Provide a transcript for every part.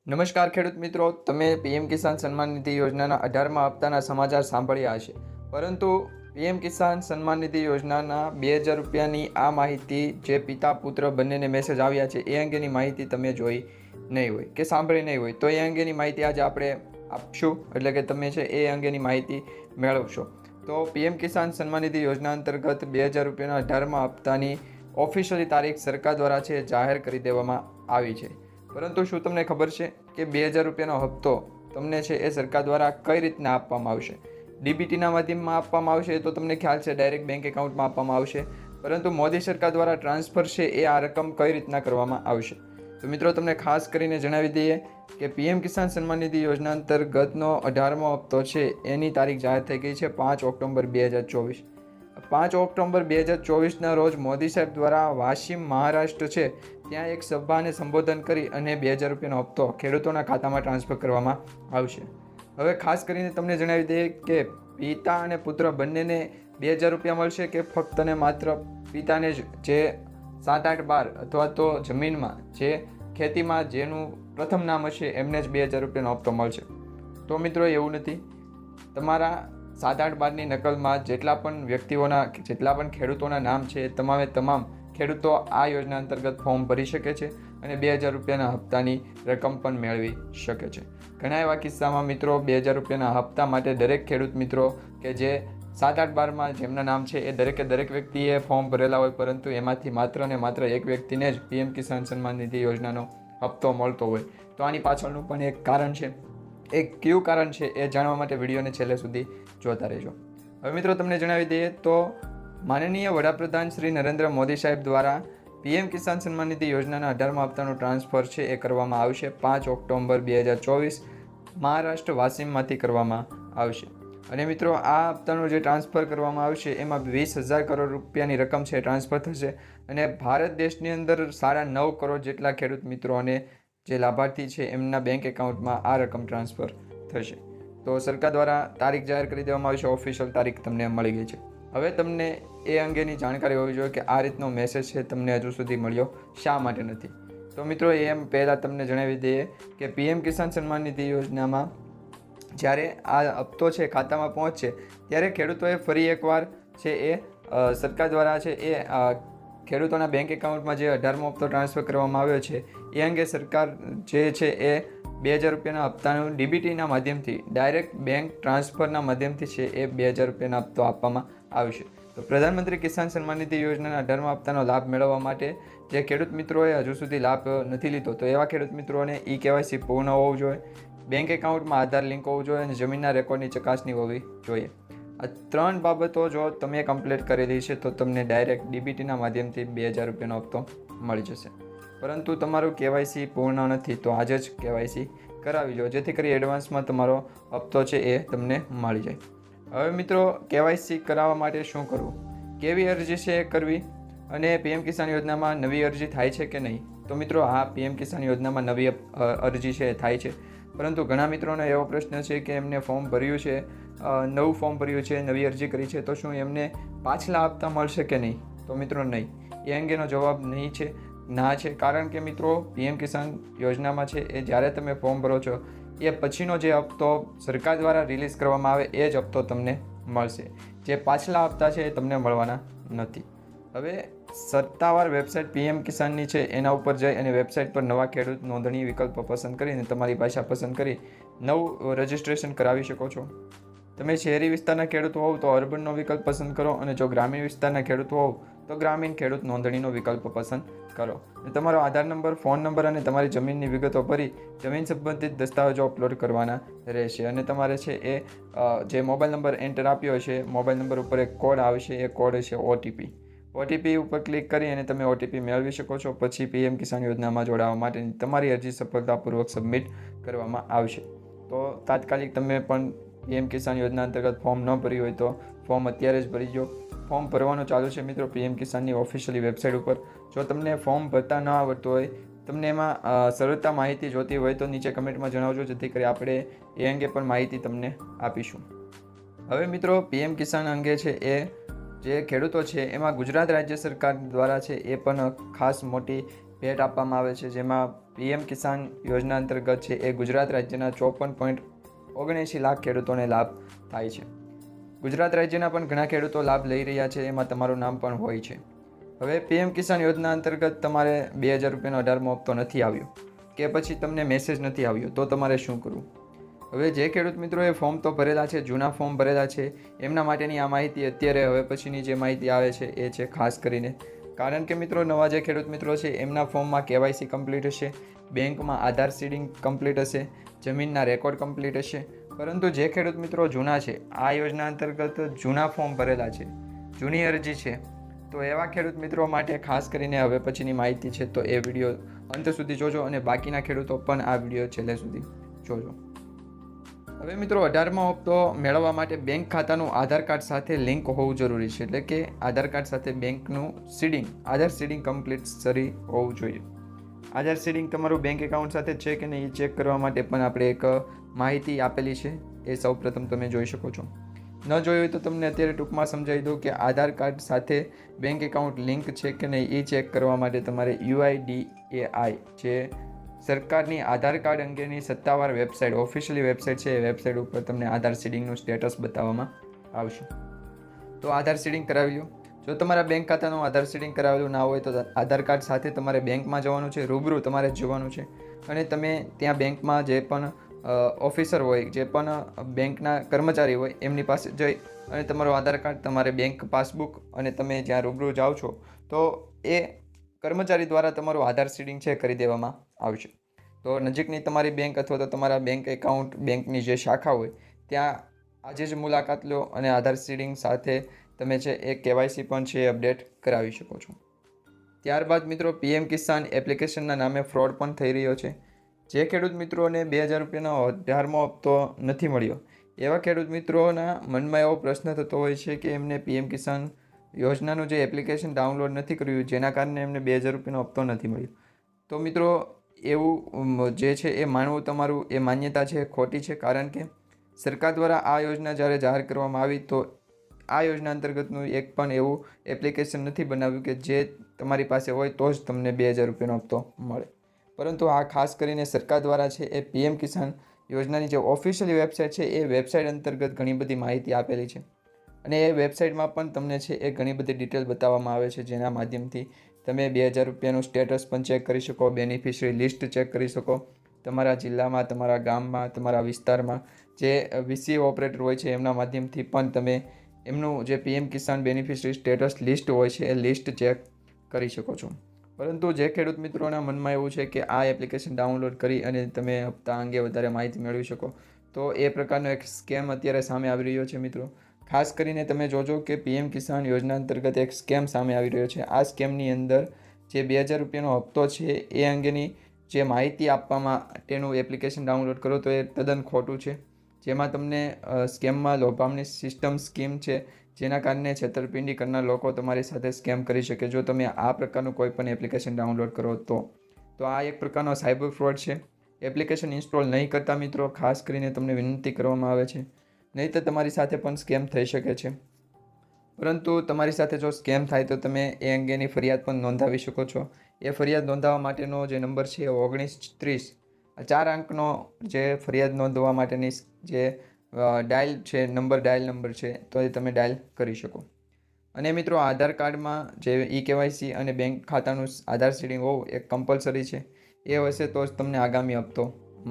નમસ્કાર ખેડૂત મિત્રો, તમે પીએમ કિસાન સન્માન નિધિ યોજનાના 18મા હપ્તાના સમાચાર સાંભળ્યા હશે. પરંતુ પીએમ કિસાન સન્માન નિધિ યોજનાના 2000 રૂપિયાની આ માહિતી જે પિતા પુત્ર બંનેને મેસેજ આવ્યા છે એ અંગેની માહિતી તમે જોઈ નહીં હોય કે સાંભળી નહીં હોય, તો એ અંગેની માહિતી આજે આપણે આપશું. એટલે કે તમે છે એ અંગેની માહિતી મેળવશો. તો પીએમ કિસાન સન્માન નિધિ યોજના અંતર્ગત 2000 રૂપિયાના 18મા હપ્તાની ઓફિશિયલી તારીખ સરકાર દ્વારા છે જાહેર કરી દેવામાં આવી છે. પરંતુ શું તમને ખબર છે કે 2000 રૂપિયાનો હપ્તો તમને છે એ સરકાર દ્વારા કઈ રીતના આપવામાં આવશે? ડીબીટીના માધ્યમમાં આપવામાં આવશે તો તમને ખ્યાલ છે ડાયરેક્ટ બેંક એકાઉન્ટમાં આપવામાં આવશે. પરંતુ મોદી સરકાર દ્વારા ટ્રાન્સફર છે એ આ રકમ કઈ રીતના કરવામાં આવશે? તો મિત્રો તમને ખાસ કરીને જણાવી દઈએ કે પીએમ કિસાન સન્માન નિધિ યોજના અંતર્ગતનો 18મો હપ્તો છે એની તારીખ જાહેર થઈ ગઈ છે 5 ઓક્ટોબર 2024. 5 ઓક્ટોબર 2024ના રોજ મોદી સાહેબ દ્વારા વાશિમ મહારાષ્ટ્ર છે ત્યાં એક સભાને સંબોધન કરી અને 2000 રૂપિયાનો હપ્તો ખેડૂતોના ખાતામાં ટ્રાન્સફર કરવામાં આવશે. હવે ખાસ કરીને તમને જણાવી દઈએ કે પિતા અને પુત્ર બંનેને 2000 રૂપિયા મળશે કે ફક્ત ને માત્ર પિતાને જ, જે 7, 8, 12 અથવા તો જમીનમાં જે ખેતીમાં જેનું પ્રથમ નામ હશે એમને જ 2000 રૂપિયાનો હપ્તો મળશે? તો મિત્રો એવું નથી. તમારા 7, 8, 12ની નકલમાં જેટલા પણ વ્યક્તિઓના, જેટલા પણ ખેડૂતોના નામ છે તમામે તમામ ખેડૂતો આ યોજના અંતર્ગત ફોર્મ ભરી શકે છે અને 2000 રૂપિયાના હપ્તાની રકમ પણ મેળવી શકે છે. ઘણા એવા કિસ્સામાં મિત્રો 2000 રૂપિયાના હપ્તા માટે દરેક ખેડૂત મિત્રો કે જે 7, 8, 12માં જેમના નામ છે એ દરેક વ્યક્તિએ ફોર્મ ભરેલા હોય, પરંતુ એમાંથી માત્ર ને માત્ર એક વ્યક્તિને જ પીએમ કિસાન સન્માન નિધિ યોજનાનો હપ્તો મળતો હોય. તો આની પાછળનું પણ એક કારણ છે. એ કયું કારણ છે એ જાણવા માટે વિડીયોને છેલ્લે સુધી જોતા રહેજો. હવે મિત્રો તમને જણાવી દઈએ તો માનનીય વડાપ્રધાન શ્રી નરેન્દ્ર મોદી સાહેબ દ્વારા પીએમ કિસાન સન્માન નિધિ યોજનાના 18મા હપ્તાનું ટ્રાન્સફર છે એ કરવામાં આવશે 5 ઓક્ટોબર 2024 મહારાષ્ટ્ર વાશિમમાંથી કરવામાં આવશે. અને મિત્રો આ હપ્તાનું જે ટ્રાન્સફર કરવામાં આવશે એમાં 20,000 કરોડ રૂપિયાની રકમ છે ટ્રાન્સફર થશે અને ભારત દેશની અંદર 9.5 કરોડ જેટલા ખેડૂત મિત્રો અને જે લાભાર્થી છે એમના બેંક એકાઉન્ટમાં આ રકમ ટ્રાન્સફર થશે. તો સરકાર દ્વારા તારીખ જાહેર કરી દેવામાં આવશે, ઓફિશિયલ તારીખ તમને મળી ગઈ છે. હવે તમને એ અંગેની જાણકારી હોવી જોઈએ કે આ રીતનો મેસેજ છે તમને હજુ સુધી મળ્યો શા માટે નથી. તો મિત્રો એમ પહેલાં તમને જણાવી દઈએ કે પીએમ કિસાન સન્માન નિધિ યોજનામાં જ્યારે આ હપ્તો છે ખાતામાં પહોંચશે ત્યારે ખેડૂતોએ ફરી એકવાર છે એ સરકાર દ્વારા છે એ ખેડૂતોના બેંક એકાઉન્ટમાં જે 18મો હપ્તો ટ્રાન્સફર કરવામાં આવ્યો છે એ અંગે સરકાર જે છે એ 2000 રૂપિયાના હપ્તાનું ડીબીટીના માધ્યમથી ડાયરેક્ટ બેંક ટ્રાન્સફરના માધ્યમથી છે એ 2000 રૂપિયાના હપ્તો આપવામાં આવશે. તો પ્રધાનમંત્રી કિસાન સન્માન નિધિ યોજનાના 18મા હપ્તાનો લાભ મેળવવા માટે જે ખેડૂત મિત્રોએ હજુ સુધી લાભ નથી લીધો તો એવા ખેડૂત મિત્રોને KYC પૂર્ણ હોવું જોઈએ, બેંક એકાઉન્ટમાં આધાર લિંક હોવું જોઈએ અને જમીનના રેકોર્ડની ચકાસણી હોવી જોઈએ. આ 3 બાબતો જો તમે કમ્પ્લીટ કરેલી છે તો તમને ડાયરેક્ટ ડીબીટીના માધ્યમથી 2000 રૂપિયાનો હપ્તો મળી જશે. પરંતુ તમારું KYC પૂર્ણ નથી તો આજે જ KYC કરાવી લો, જેથી કરી એડવાન્સમાં તમારો હપ્તો છે એ તમને મળી જાય. હવે મિત્રો KYC કરાવવા માટે શું કરવું, કેવી અરજી છે એ કરવી અને પીએમ કિસાન યોજનામાં નવી અરજી થાય છે કે નહીં? તો મિત્રો હા, પીએમ કિસાન યોજનામાં નવી અરજી છે એ થાય છે. પરંતુ ઘણા મિત્રોનો એવો પ્રશ્ન છે કે એમને ફોર્મ ભર્યું છે, નવું ફોર્મ ભર્યું છે, નવી અરજી કરી છે, તો શું એમને પાછલા હપ્તા મળશે કે નહીં? તો મિત્રો નહીં, એ અંગેનો જવાબ નહીં છે, ના છે. કારણ કે મિત્રો પીએમ કિસાન યોજનામાં છે એ જ્યારે તમે ફોર્મ ભરો છો એ પછીનો જે હપ્તો સરકાર દ્વારા રિલીઝ કરવામાં આવે એ જ હપ્તો તમને મળશે. જે પાછલા હપ્તા છે એ તમને મળવાના નથી. હવે સત્તાવાર વેબસાઇટ પીએમ કિસાનની છે એના ઉપર જઈ અને વેબસાઇટ પર નવા ખેડૂત નોંધણી વિકલ્પ પસંદ કરીને તમારી ભાષા પસંદ કરી નવું રજિસ્ટ્રેશન કરાવી શકો છો. તમે શહેરી વિસ્તારના ખેડૂત હોવ તો અર્બનનો વિકલ્પ પસંદ કરો અને જો ગ્રામીણ વિસ્તારના ખેડૂત હોવ તો ગ્રામીણ ખેડૂત નોંધણીનો વિકલ્પ પસંદ કરો. તમારો આધાર નંબર, ફોન નંબર અને તમારી જમીનની વિગતો ભરી જમીન સંબંધિત દસ્તાવેજો અપલોડ કરવાના રહેશે. અને તમારે છે એ જે મોબાઈલ નંબર એન્ટર આપ્યો છે, મોબાઈલ નંબર ઉપર એક કોડ આવશે, એ કોડ છે OTP ઉપર ક્લિક કરી અને તમે OTP મેળવી શકો છો. પછી પીએમ કિસાન યોજનામાં જોડાવા માટે તમારી અરજી સફળતાપૂર્વક સબમિટ કરવામાં આવશે. તો તાત્કાલિક તમે પણ પીએમ કિસાન યોજના અંતર્ગત ફોર્મ ન ભર્યું હોય તો ફોર્મ અત્યારે જ ભરી દો. ફોર્મ ભરવાનું ચાલુ છે મિત્રો પીએમ કિસાનની ઓફિશિયલી વેબસાઇટ ઉપર. જો તમને ફોર્મ ભરતા ન આવડતું હોય, તમને એમાં સરળતા માહિતી જોતી હોય તો નીચે કમેન્ટમાં જણાવજો, જેથી કરી આપણે એ અંગે પણ માહિતી તમને આપીશું. હવે મિત્રો પીએમ કિસાન અંગે છે એ જે ખેડૂતો છે એમાં ગુજરાત રાજ્ય સરકાર દ્વારા છે એ પણ ખાસ મોટી ભેટ આપવામાં આવે છે, જેમાં પીએમ કિસાન યોજના અંતર્ગત છે એ ગુજરાત રાજ્યના 54.79 લાખ ખેડૂતોને લાભ થાય છે. ગુજરાત રાજ્યના પણ ઘણા ખેડૂતો લાભ લઈ રહ્યા છે, એમાં તમારું નામ પણ હોય છે. હવે પીએમ કિસાન યોજના અંતર્ગત તમારે 2000 રૂપિયાનો 18મો હપ્તો નથી આવ્યો કે પછી તમને મેસેજ નથી આવ્યો તો તમારે શું કરવું? હવે જે ખેડૂત મિત્રોએ ફોર્મ તો ભરેલા છે, જૂના ફોર્મ ભરેલા છે, એમના માટેની આ માહિતી અત્યારે હવે પછીની જે માહિતી આવે છે એ છે ખાસ કરીને, કારણ કે મિત્રો નવા જે ખેડૂત મિત્રો છે એમના ફોર્મમાં કેવાયસી કમ્પ્લીટ હશે, બેંકમાં આધાર સીડિંગ કમ્પ્લીટ હશે, જમીનના રેકોર્ડ કમ્પ્લીટ હશે. પરંતુ જે ખેડૂત મિત્રો જૂના છે, આ યોજના અંતર્ગત જૂના ફોર્મ ભરેલા છે, જૂની અરજી છે, તો એવા ખેડૂત મિત્રો માટે ખાસ કરીને હવે પછીની માહિતી છે, તો એ વિડીયો અંત સુધી જોજો અને બાકીના ખેડૂતો પણ આ વિડીયો છેલ્લે સુધી જોજો. હવે મિત્રો 18મો હપ્તો મેળવવા માટે બેંક ખાતાનું આધાર કાર્ડ સાથે લિંક હોવું જરૂરી છે, એટલે કે આધાર કાર્ડ સાથે બેંકનું સીડિંગ, આધાર સીડિંગ કમ્પલસરી હોવું જોઈએ. આધાર સીડિંગ તમારું બેંક એકાઉન્ટ સાથે છે કે નહીં એ ચેક કરવા માટે પણ આપણે એક માહિતી આપેલી છે, એ સૌપ્રથમ તમે જોઈ શકો છો. ન જોયું હોય તો તમને અત્યારે ટૂંકમાં સમજાવી દઉં કે આધાર કાર્ડ સાથે બેંક એકાઉન્ટ લિંક છે કે નહીં એ ચેક કરવા માટે તમારે UIDAI જે સરકારની આધાર કાર્ડ અંગેની સત્તાવાર વેબસાઇટ, ઓફિશિયલી વેબસાઇટ છે, એ વેબસાઇટ ઉપર તમને આધાર સીડિંગનું સ્ટેટસ બતાવવામાં આવશે. તો આધાર સીડિંગ કરાવી લો. જો તમારા બેંક ખાતાનું આધાર સીડિંગ કરાવેલું ના હોય તો આધાર કાર્ડ સાથે તમારે બેંકમાં જવાનું છે, રૂબરૂ તમારે જવાનું છે, અને તમે ત્યાં બેંકમાં જે પણ ઓફિસર હોય, જે પણ બેંકના કર્મચારી હોય એમની પાસે જઈ અને તમારું આધાર કાર્ડ, તમારે બેંક પાસબુક અને તમે જ્યાં રૂબરૂ જાઓ છો તો એ કર્મચારી દ્વારા તમારું આધાર સીડિંગ છે કરી દેવામાં આવશે. તો નજીકની તમારી બેંક અથવા તો તમારા બેંક એકાઉન્ટ, બેંકની જે શાખા હોય ત્યાં આજે જ મુલાકાત લો અને આધાર સીડિંગ સાથે તમે છે એ કેવાયસી પણ છે અપડેટ કરાવી શકો છો. ત્યારબાદ મિત્રો પીએમ કિસાન એપ્લિકેશનના નામે ફ્રોડ પણ થઈ રહ્યો છે. જે ખેડૂત મિત્રોને 2000 રૂપિયાનો 18મો હપ્તો નથી મળ્યો, એવા ખેડૂત મિત્રોના મનમાં એવો પ્રશ્ન થતો હોય છે કે એમને પીએમ કિસાન યોજનાનું જે એપ્લિકેશન ડાઉનલોડ નથી કર્યું, જેના કારણે એમને 2000 રૂપિયાનો હપ્તો નથી મળ્યો. તો મિત્રો એવું જે છે એ માનવું તમારું એ માન્યતા છે ખોટી છે, કારણ કે સરકાર દ્વારા આ યોજના જ્યારે જાહેર કરવામાં આવી તો આ યોજના અંતર્ગતનું એક પણ એવું એપ્લિકેશન નથી બનાવ્યું કે જે તમારી પાસે હોય તો જ તમને 2000 રૂપિયાનો હપ્તો મળે. પરંતુ આ ખાસ કરીને સરકાર દ્વારા છે એ પીએમ કિસાન યોજનાની જે ઓફિશિયલી વેબસાઇટ છે એ વેબસાઇટ અંતર્ગત ઘણી બધી માહિતી આપેલી છે, અને એ વેબસાઇટમાં પણ તમને છે એ ઘણી બધી ડિટેલ બતાવવામાં આવે છે, જેના માધ્યમથી તમે 2000 રૂપિયાનું સ્ટેટસ પણ ચેક કરી શકો, બેનિફિશરી લિસ્ટ ચેક કરી શકો, તમારા જિલ્લામાં, તમારા ગામમાં, તમારા વિસ્તારમાં જે VCA ઓપરેટર હોય છે એમના માધ્યમથી પણ તમે એમનું જે પીએમ કિસાન બેનિફિશરી સ્ટેટસ લિસ્ટ હોય છે એ લિસ્ટ ચેક કરી શકો છો. પરંતુ જે ખેડૂત મિત્રોના મનમાં એવું છે કે આ એપ્લિકેશન ડાઉનલોડ કરી અને તમે હપ્તા અંગે વધારે માહિતી મેળવી શકો, તો એ પ્રકારનો એક સ્કેમ અત્યારે સામે આવી રહ્યો છે મિત્રો. ખાસ કરીને તમે જોજો કે પીએમ કિસાન યોજના અંતર્ગત એક સ્કેમ સામે આવી રહ્યો છે. આ સ્કેમની અંદર જે 2000 રૂપિયાનો હપ્તો છે એ અંગેની જે માહિતી આપવા માટેનું એપ્લિકેશન ડાઉનલોડ કરો તો એ તદ્દન ખોટું છે, જેમાં તમને સ્કેમમાં લોભામણી સિસ્ટમ સ્કીમ છે, જેના કારણે છેતરપિંડી કરનાર લોકો તમારી સાથે સ્કેમ કરી શકે જો તમે આ પ્રકારનું કોઈ પણ એપ્લિકેશન ડાઉનલોડ કરો તો આ એક પ્રકારનો સાયબર ફ્રોડ છે. એપ્લિકેશન ઇન્સ્ટોલ નહીં કરતા મિત્રો ખાસ કરીને તમને વિનંતી કરવામાં આવે છે, નહીં તો તમારી સાથે પણ સ્કેમ થઈ શકે છે. પરંતુ તમારી સાથે જો સ્કેમ થાય તો તમે એ અંગેની ફરિયાદ પણ નોંધાવી શકો છો. એ ફરિયાદ નોંધાવવા માટેનો જે નંબર છે 1930, 4 અંકનો જે ફરિયાદ નોંધવા માટેની જે ડાયલ છે ડાયલ નંબર છે, તો એ તમે ડાયલ કરી શકો. અને મિત્રો આધાર કાર્ડમાં જે કેવાયસી અને બેંક ખાતાનું આધાર સીડિંગ હોવું એ કમ્પલસરી છે, એ હશે તો જ તમને આગામી હપ્તો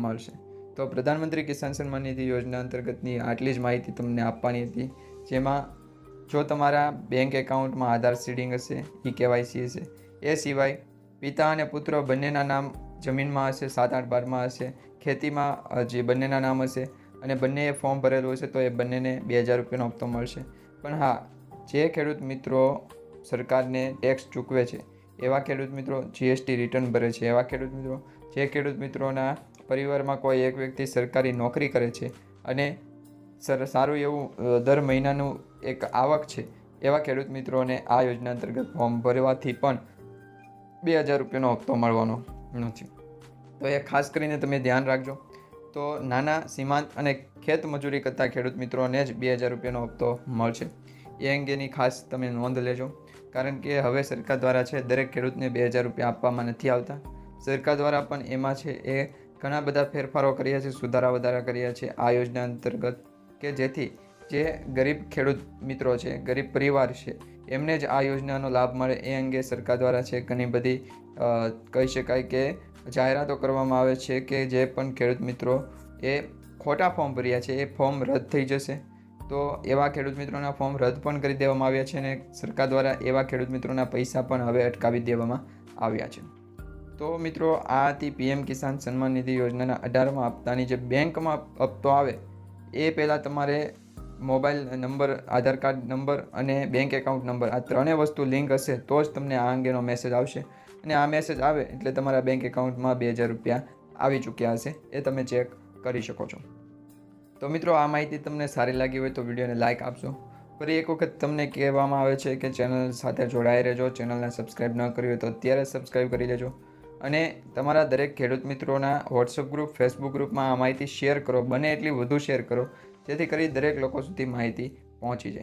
મળશે. તો પ્રધાનમંત્રી કિસાન સન્માન નિધિ યોજના અંતર્ગતની આટલી જ માહિતી તમને આપવાની હતી, જેમાં જો તમારા બેંક એકાઉન્ટમાં આધાર સીડિંગ હશે, કેવાયસી હશે, એ સિવાય પિતા અને પુત્ર બંનેના નામ જમીનમાં હશે, 7-8-12માં હશે, ખેતીમાં જે બંનેના નામ હશે અને બંનેએ ફોર્મ ભરેલું હશે તો એ બંનેને 2000 રૂપિયાનો હપ્તો મળશે. પણ હા, જે ખેડૂત મિત્રો સરકારને ટેક્સ ચૂકવે છે, એવા ખેડૂત મિત્રો GST રિટર્ન ભરે છે, એવા ખેડૂત મિત્રો, જે ખેડૂત મિત્રોના પરિવારમાં કોઈ એક વ્યક્તિ સરકારી નોકરી કરે છે અને સારું એવું દર મહિનાનું એક આવક છે, એવા ખેડૂત મિત્રોને આ યોજના અંતર્ગત ફોર્મ ભરવાથી પણ 2000 રૂપિયાનો હપ્તો મળવાનો નથી. તો એ ખાસ કરીને તમે ધ્યાન રાખજો. તો નાના સીમાંત અને ખેત મજૂરી કરતા ખેડૂત મિત્રોને જ 2000 રૂપિયાનો હપ્તો મળશે, એ અંગેની ખાસ તમે નોંધ લેજો. કારણ કે હવે સરકાર દ્વારા છે દરેક ખેડૂતને 2000 રૂપિયા આપવામાં નથી આવતા. સરકાર દ્વારા પણ એમાં છે એ ઘણા બધા ફેરફારો કર્યા છે, સુધારા વધારા કર્યા છે આ યોજના અંતર્ગત, કે જેથી જે ગરીબ ખેડૂત મિત્રો છે, ગરીબ પરિવાર છે, એમને જ આ યોજનાનો લાભ મળે એ અંગે સરકાર દ્વારા છે ઘણી બધી કહી શકાય કે જાહેરાતો કરવામાં આવે છે કે જે પણ ખેડૂત મિત્રો એ ખોટા ફોર્મ ભર્યા છે એ ફોર્મ રદ થઈ જશે. તો એવા ખેડૂત મિત્રોના ફોર્મ રદ પણ કરી દેવામાં આવ્યા છે અને સરકાર દ્વારા એવા ખેડૂત મિત્રોના પૈસા પણ હવે અટકાવી દેવામાં આવ્યા છે. તો મિત્રો, આ હતી પીએમ કિસાન સન્માન નિધિ યોજનાના 18મા હપ્તાની જે બેંકમાં હપ્તો આવે એ પહેલાં તમારે મોબાઈલ નંબર, આધાર કાર્ડ નંબર અને બેંક એકાઉન્ટ નંબર, આ ત્રણેય વસ્તુ લિંક હશે તો જ તમને આ અંગેનો મેસેજ આવશે. અને આ મેસેજ આવે એટલે તમારા બેંક એકાઉન્ટમાં 2000 રૂપિયા આવી ચૂક્યા હશે, એ તમે ચેક કરી શકો છો. તો મિત્રો, આ માહિતી તમને સારી લાગી હોય તો વિડીયોને લાઇક આપશો. ફરી એક વખત તમને કહેવામાં આવે છે કે ચેનલ સાથે જોડાઈ રહેજો. ચેનલને સબસ્ક્રાઈબ ન કરી હોય તો અત્યારે સબસ્ક્રાઈબ કરી લેજો અને તમારા દરેક ખેડૂત મિત્રોના વોટ્સઅપ ગ્રુપ, ફેસબુક ગ્રુપમાં આ માહિતી શેર કરો, બને એટલી વધુ શેર કરો, જેથી કરી દરેક લોકો સુધી માહિતી પહોંચી જાય.